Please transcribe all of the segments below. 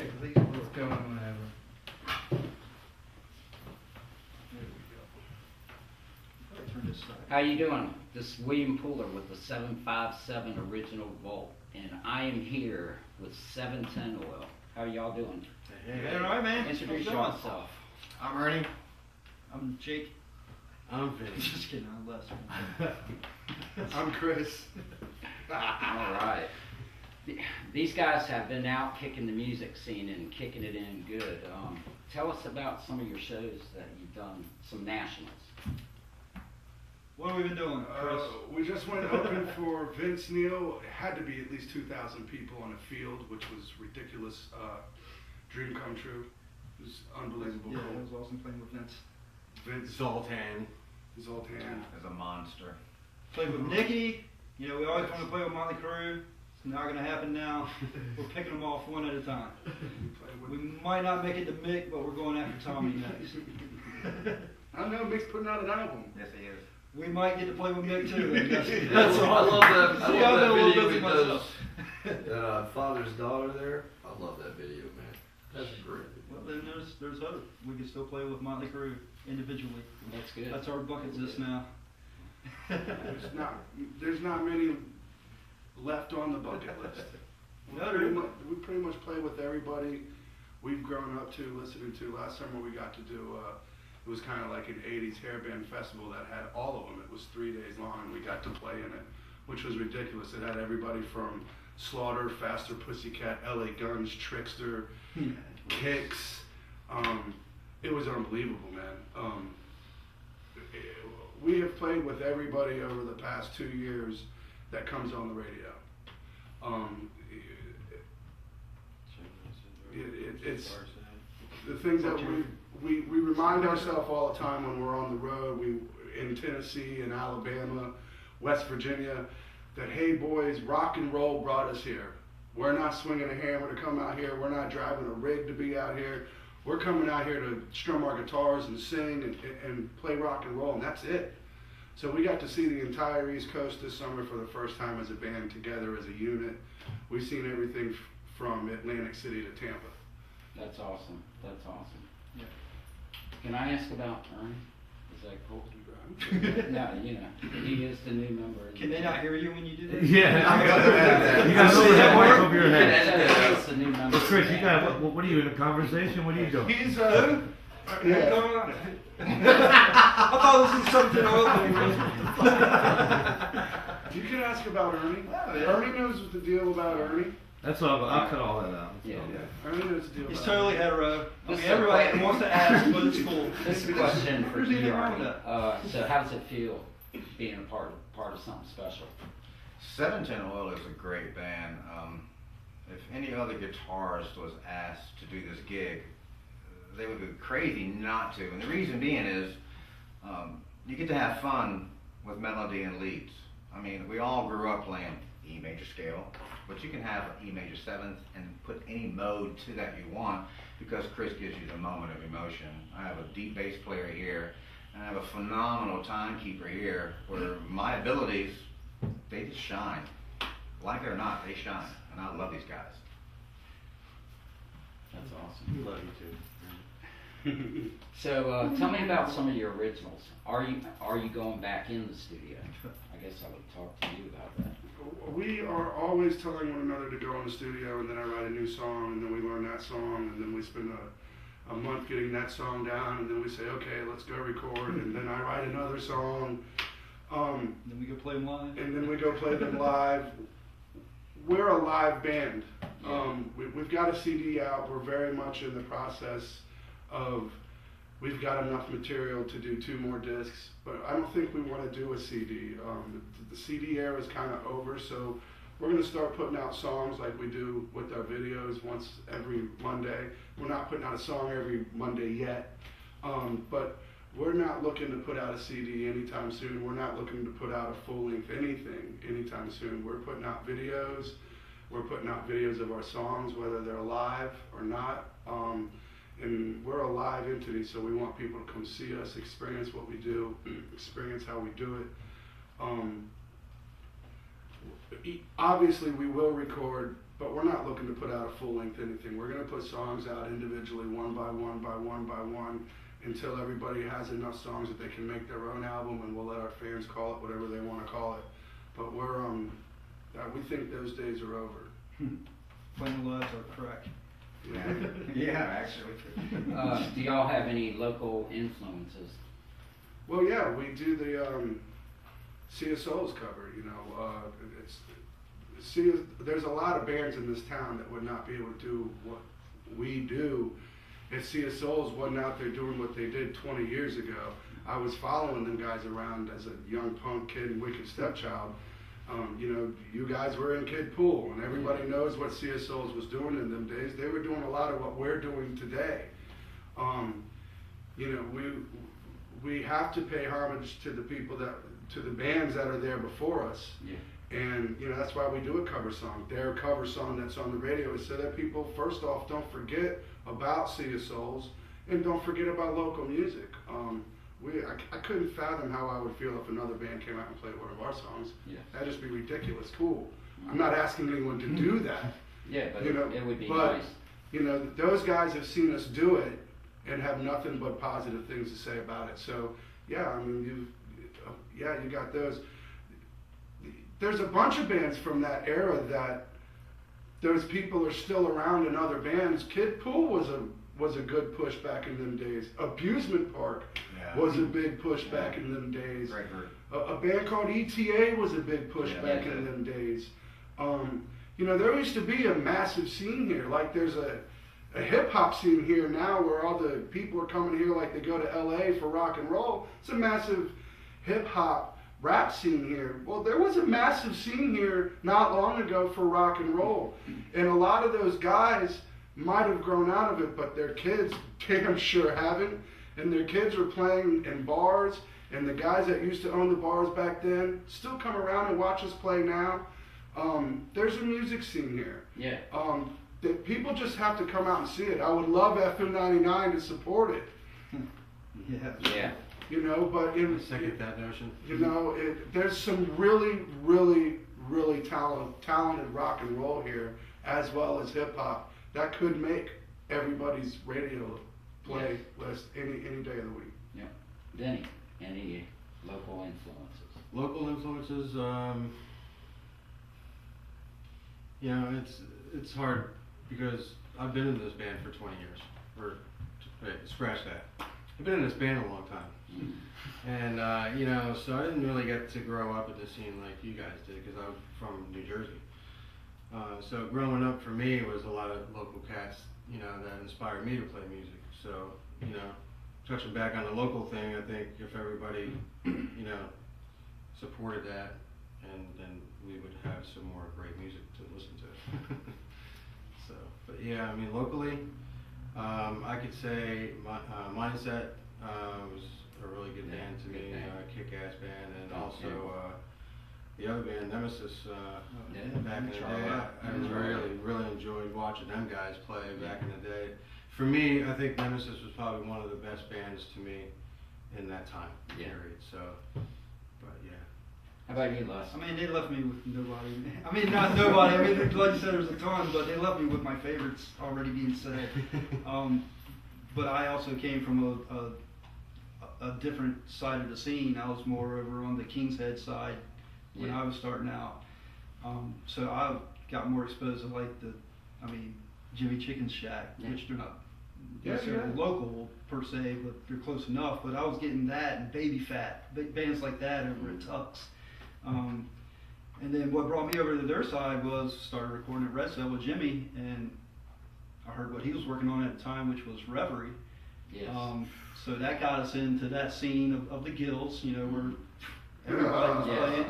Please, what's going whenever. There we go. Turn this side. How you doing? This is William Pooler with the 757 Original Volt, and I am here with 710 Oil. How y'all doing? Hey, all right, man. Introduce How's it going? yourself. I'm Ernie. I'm Jake. I'm Vinny. Just kidding, I'm Les. I'm Chris. All right. These guys have been out kicking the music scene and kicking it in good. Tell us about some of your shows that you've done, some nationals. What have we been doing, Chris? We just went open for Vince Neil. It had to be at least 2,000 people on a field, which was ridiculous. Dream come true. It was unbelievable. Yeah, it was awesome playing with Vince. Vince Zoltan. Zoltan. Is a monster. Played with Nicky. You know, we always want to play with Motley Crue. It's not going to happen now. We're picking them off one at a time. We might not make it to Mick, but we're going after Tommy next. I don't know, Mick's putting out an album. Yes, he is. We might get to play with Mick too. That's all. I love that. I See, love I've been a that little video busy he does. myself. Father's daughter there. I love that video, man. That's a great video. Well, then there's hope. We can still play with Motley Crue individually. That's good. That's our bucket list now. There's not many left on the bucket list. No, there isn't. We pretty much play with everybody we've grown up to, listening to. Last summer we got to do, it was kind of like an 80s hairband festival that had all of them. It was 3 days long and we got to play in it, which was ridiculous. It had everybody from Slaughter, Faster Pussycat, LA Guns, Trickster, Kicks. It was unbelievable, man. We have played with everybody over the past 2 years that comes on the radio. It's the things that we remind ourselves all the time when we're on the road. We in Tennessee and Alabama, West Virginia, that hey boys, rock and roll brought us here. We're not swinging a hammer to come out here. We're not driving a rig to be out here. We're coming out here to strum our guitars and sing and play rock and roll, and that's it. So we got to see the entire East Coast this summer for the first time as a band together as a unit. We've seen everything from Atlantic City to Tampa. That's awesome. That's awesome. Yeah. Can I ask about Ernie? Is that cool? No, you know, he is the new member. Can they not hear you when you do that? Yeah. I'm gonna add that. You got to that mic over your He head. is the new member. Well, Chris, you got what are you in a conversation? What are you doing? He's Yeah. yeah. I thought this was something oil. You can ask about Ernie. Ernie knows the deal about Ernie. That's all. I'll cut all that out. Yeah. Ernie knows the deal He's about totally hetero. I This mean, is everybody a- wants to ask, but it's cool. This is a question for There's you, anything wrong Ernie. with So how does it feel being a part of something special? 710 Oil is a great band. If any other guitarist was asked to do this gig, they would be crazy not to. And the reason being is, you get to have fun with melody and leads. I mean, we all grew up playing E major scale, but you can have an E major 7th and put any mode to that you want because Chris gives you the moment of emotion. I have a deep bass player here, and I have a phenomenal timekeeper here where my abilities, they just shine. Like it or not, they shine. And I love these guys. That's awesome. We love you too. So tell me about some of your originals. Are you going back in the studio? I guess I would talk to you about that. We are always telling one another to go in the studio, and then I write a new song, and then we learn that song, and then we spend a month getting that song down, and then we say, okay, let's go record, and then I write another song, Then we go play them live. and then we go play them live. We're a live band. We've got a CD out. We're very much in the process of, we've got enough material to do 2 more discs, but I don't think we want to do a CD. The CD era is kind of over, so we're going to start putting out songs like we do with our videos once every Monday. We're not putting out a song every Monday yet, but we're not looking to put out a CD anytime soon. We're not looking to put out a full-length anything anytime soon. We're putting out videos. We're putting out videos of our songs, whether they're live or not. And we're a live entity, so we want people to come see us, experience what we do, experience how we do it. Obviously, we will record but we're not looking to put out a full-length anything. We're gonna put songs out individually, one by one by one by one, until everybody has enough songs that they can make their own album, and we'll let our fans call it whatever they wanna call it. But we think those days are over. Playing the lives are correct. Yeah, actually. Do y'all have any local influences? Well, yeah, we do the Sea of Souls cover. You know, there's a lot of bands in this town that would not be able to do what we do if Sea of Souls wasn't out there doing what they did 20 years ago. I was following them guys around as a young punk kid and Wicked Stepchild. You know, you guys were in Kid Pool, and everybody knows what Sea of Souls was doing in them days. They were doing a lot of what we're doing today. You know, we have to pay homage to the people to the bands that are there before us. Yeah. And, you know, that's why we do a cover song. Their cover song that's on the radio is so that people, first off, don't forget about Sea of Souls, and don't forget about local music. I couldn't fathom how I would feel if another band came out and played one of our songs. Yeah. That'd just be ridiculous cool. I'm not asking anyone to do that. Yeah, but You know, it would be but, nice. You know, those guys have seen us do it and have nothing but positive things to say about it. So, yeah, I mean, you got those. There's a bunch of bands from that era that those people are still around in other bands. Kid Pool was a good push back in them days. Abusement Park was a big push back in them days. Great group. A band called ETA was a big push back Yeah. in them days. You know, there used to be a massive scene here. Like there's a hip hop scene here now where all the people are coming here like they go to LA for rock and roll. It's a massive hip hop rap scene here. Well, there was a massive scene here not long ago for rock and roll. And a lot of those guys might have grown out of it, but their kids damn sure haven't. And their kids are playing in bars, and the guys that used to own the bars back then still come around and watch us play now. There's a music scene here. Yeah. That people just have to come out and see it. I would love FM99 to support it, Yeah. Yeah. you know, but I second that notion. you know, there's some really, really, really talented rock and roll here, as well as hip hop, that could make everybody's radio play list any day of the week. Yeah. Denny, any local influences? Local influences, you know, it's hard because I've been in this band for 20 years, or scratch that. I've been in this band a long time. And, you know, so I didn't really get to grow up in the scene like you guys did because I'm from New Jersey. So growing up for me was a lot of local cats, you know, that inspired me to play music. So, you know, touching back on the local thing, I think if everybody, you know, supported that, and then we would have some more great music to listen to. So, but yeah, I mean, locally, I could say Mindset was a really good band to me, kick-ass band, and also the other band, Nemesis, back in the day. I really enjoyed watching them guys play back in the day. For me, I think Nemesis was probably one of the best bands to me in that time period. So, but yeah. How about you, Les? I mean, they left me with nobody. I mean, not nobody. I mean, like you said, there's a ton, but they left me with my favorites already being said. But I also came from a different side of the scene. I was more over on the King's Head side when I was starting out. So I got more exposed to like Jimmy Chicken's Shack, which they're not necessarily local per se, but they're close enough. But I was getting that and Baby Fat, bands like that over at Tux. And then what brought me over to their side was started recording at Red Cell with Jimmy, and I heard what he was working on at the time, which was Reverie. Yes. So that got us into that scene of the guilds, you know, where everybody was playing,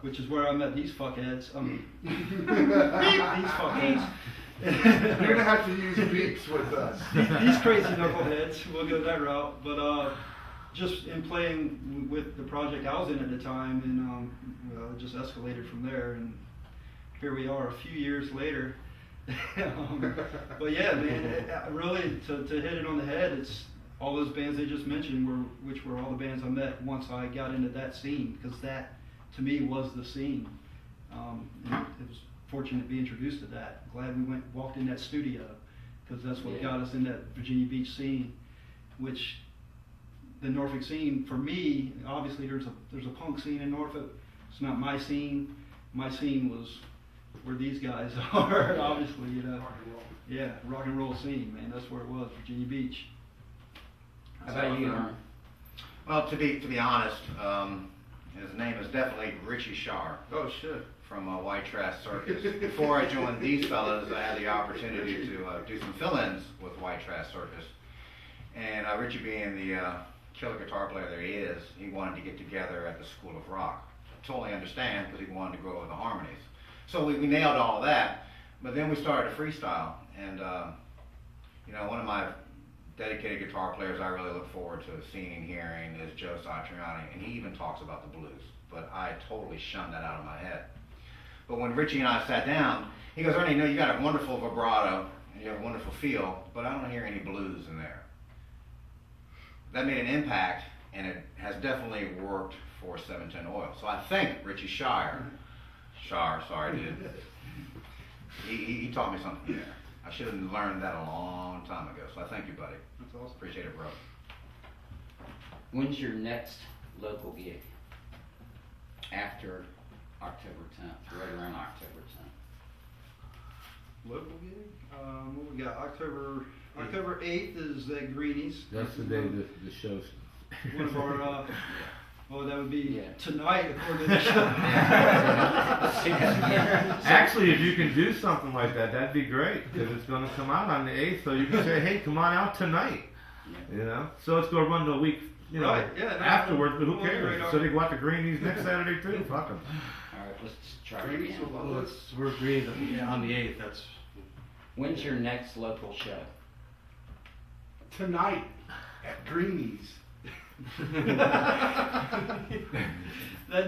which is where I met these fuckheads. These fuckheads. You're gonna have to use beeps with us. These crazy knuckleheads. We'll go that route. But just in playing with the project I was in at the time, and it just escalated from there. And here we are, a few years later. But yeah, man, really to hit it on the head, it's all those bands they just mentioned which were all the bands I met once I got into that scene, because that to me was the scene. It was fortunate to be introduced to that. Glad we walked in that studio, because that's what Yeah. got us in that Virginia Beach scene, which the Norfolk scene, for me, obviously there's a punk scene in Norfolk. It's not my scene. My scene was where these guys are, obviously, you know. Rock and roll. Yeah, rock and roll scene, man. That's where it was, Virginia Beach. How about you, Ern? Well, to be honest, his name is definitely Richie Shar Oh, shit. from White Trash Circus. Before I joined these fellas, I had the opportunity to do some fill-ins with White Trash Circus. And Richie, being the killer guitar player that he is, he wanted to get together at the School of Rock. I totally understand, because he wanted to go over the harmonies. So we nailed all of that, but then we started to freestyle. And, you know, one of my dedicated guitar players I really look forward to seeing and hearing is Joe Satriani, and he even talks about the blues, but I totally shunned that out of my head. But when Richie and I sat down, he goes, Ernie, you know, you got a wonderful vibrato, and you have a wonderful feel, but I don't hear any blues in there. That made an impact, and it has definitely worked for 710 Oil. So I thank Richie Shar, sorry dude, he taught me something there. I should have learned that a long time ago, so I thank you, buddy. That's awesome. Appreciate it, bro. When's your next local gig? After October 10th, right around October 10th. Local gig? What we got? October 8th is at Greenies. That's the day the show's. One of our, well, that would be Yeah. tonight, according to the show. Actually, if you can do something like that, that'd be great, because it's going to come out on the 8th, so you can say, hey, come on out tonight, you know? So it's going to run the week, you know, Right, yeah, no, afterwards, but who no, no, cares? no. So they go out to Greenies next Saturday too, fuck them. Alright, let's try it Greenies again. will love us. We're agreeing on the 8th. That's When's your next local show? Tonight at Greenies.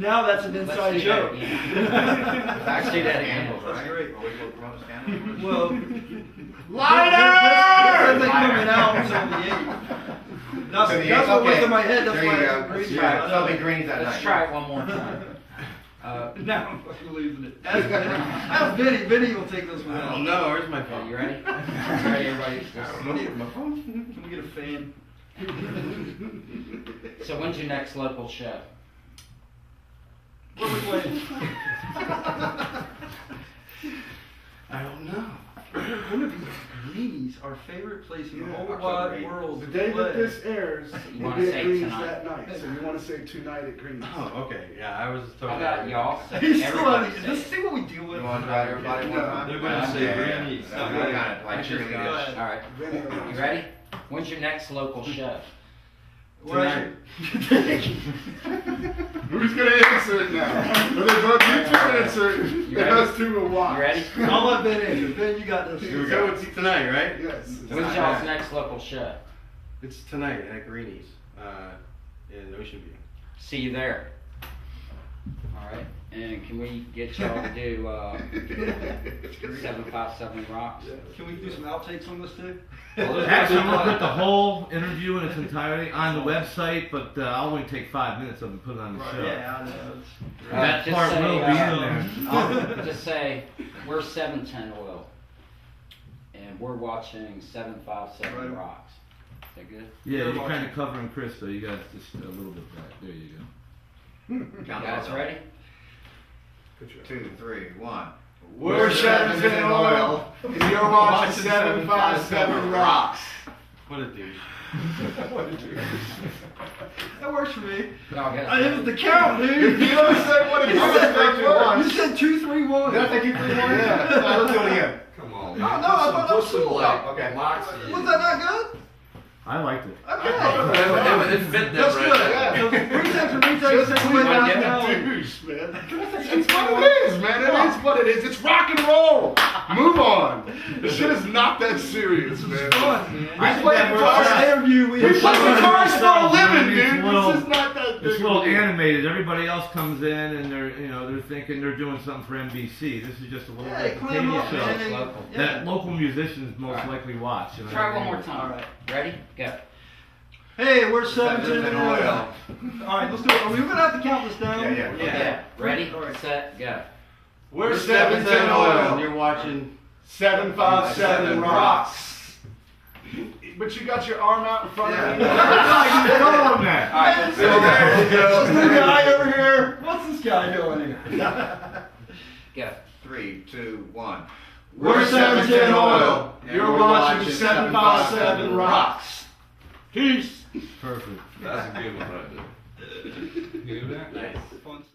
Now that's an Let's inside do joke. that again. Let's do that again. Candles, That's right? great. Or we run the candles? Well, Lighter! This isn't coming out until the 8th. That's, So the that's 8th, what was okay. in my head. That's There why you I go. agreed. Let's with try it. it. Something Greenies that Let's night. try it one more time. Now I'm fucking losing it. Ask Vinny. Vinny will take this one I out. don't know. Where's my Okay, phone? you ready? Ready, everybody? Can we get a fan? So when's your next local show? What are we playing? I don't know. We're gonna be Greenies, our favorite place in the Yeah, whole October wide 8th. world. The to day that play. this airs, You we'll wanna be say at Greenies tonight? that night. So you want to say tonight at Greenies. Oh, okay. Yeah, I was talking. How about y'all? So He's still everybody on. say Just it. see what we deal with. You want to try everybody one time? They're gonna say Greenies. Yeah, we got it, like cheerleaders. Alright, Vinny will- you ready? When's your next local show? We're actually- Who's gonna answer it now? Well, there's one you two answer it. You The ready? rest two will watch. You ready? I'll let Ben answer. Ben, you got this. Here we So go. it's tonight, right? Yes. When's y'all's next local show? It's tonight at Greenies, in Ocean View. See you there. Alright, and can we get y'all to do, 757 Rocks? Can we do some outtakes on this too? Actually, I'm gonna put the whole interview in its entirety on the website, but I'll only take 5 minutes of it and put it on the show. Yeah, I know. That just part say, will be in there. I'll just say, we're 710 Oil, and we're watching 757 Right. Rocks. Is that good? Yeah, You're you're watching. kind of covering Chris, though. You got just a little bit back. There you go. Count Guys those up. ready? 2, 3, 1. We're 710 Oil, and you're watching 757 Rocks. What a douche. That works for me. Y'all guys It was ready? the count, dude. You understand what it is? You said 2, 3, 1. Did I take you 3, 1? Yeah. All right, let's do it again. Come on. No, I thought that was cool. Okay. Moxie. Was that not good? I liked it. Okay. It fit That's them good. right Yeah. now. So retakes and retakes. Just take clean away out that that melody. douche, man. It's what it is, man. It is what it is. It's rock and roll. Move on. This shit is not that serious, man. It's fun, man. I We play think that guitar. works out. Interview. We play guitars for a living, dude. This is not that big. It's a little animated. Everybody else comes in and they're thinking they're doing something for NBC. This is just a little Yeah, they clean them entertainment up, show man. They- Local. yeah. that local musicians most Alright. likely watch. You know Try what I one mean? more time. All right. Ready? Go. Hey, we're 710 710 Oil. Oil. All right, let's do it. Are we gonna have to count this down? Yeah. Yeah. Ready? All right. Set. Go. We're 710 and Oil. you're watching. 757 Rocks. But you got your arm out in front of me. Tell him that. Alright, let's This go. guy over here. What's this guy doing here? Go. 3, 2, 1. We're 710 Oil. And You're we're watching watching 757 Rocks. Peace. Perfect. That's a good one right there. You hear that? Nice. Fun stuff.